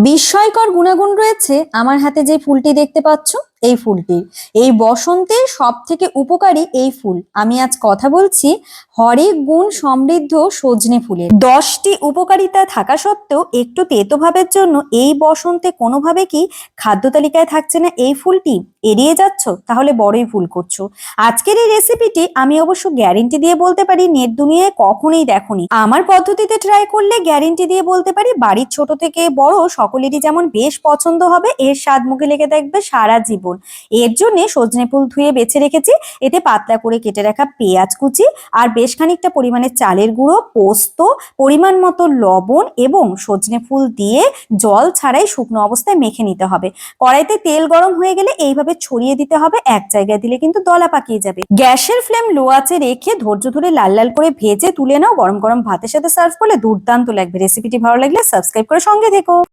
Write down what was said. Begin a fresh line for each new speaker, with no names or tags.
বিস্ময়কর গুণাগুণ রয়েছে আমার হাতে যে ফুলটি দেখতে পাচ্ছ, এই ফুলটির। এই বসন্তে সব থেকে উপকারী এই ফুল। আমি আজ কথা বলছি হরেক গুণ সমৃদ্ধ সজনে ফুলের। 10টি উপকারিতা থাকা সত্ত্বেও একটু তেতো ভাবের জন্য এই বসন্তে কোনোভাবে কি খাদ্য তালিকায় থাকছে না এই ফুলটি, এড়িয়ে যাচ্ছ, তাহলে বড়ই ভুল করছো। আজকের এই রেসিপিটি আমি অবশ্য গ্যারেন্টি দিয়ে বলতে পারি নেট দুনিয়ায় কখনোই দেখোনি। আমার পদ্ধতিতে ট্রাই করলে গ্যারেন্টি দিয়ে বলতে পারি বাড়ির ছোট থেকে বড় সকলেরই যেমন বেশ পছন্দ হবে, এর স্বাদ মুখে লেগে থাকবে সারা জীবন। এর জন্য সজনে ফুল ধুয়ে বেছে রেখেছি, এতে পাতলা করে কেটে রাখা পেঁয়াজ কুচি আর বেশ খানিকটা পরিমাণে চালের গুঁড়ো, পোস্ত, পরিমাণ মতো লবণ এবং সজনে ফুল দিয়ে জল ছাড়াই শুকনো অবস্থায় মেখে নিতে হবে। কড়াইতে তেল গরম হয়ে গেলে এইভাবে ছড়িয়ে দিতে হবে, এক জায়গায় দিলে কিন্তু দলা পাকিয়ে যাবে। গ্যাসের ফ্লেম লো আঁচে রেখে ধৈর্য ধরে লাল লাল করে ভেজে তুলে নাও। গরম গরম ভাতের সাথে সার্ভ করলে দুর্দান্ত লাগবে। রেসিপিটি ভালো লাগলে সাবস্ক্রাইব করে সঙ্গে থেকো।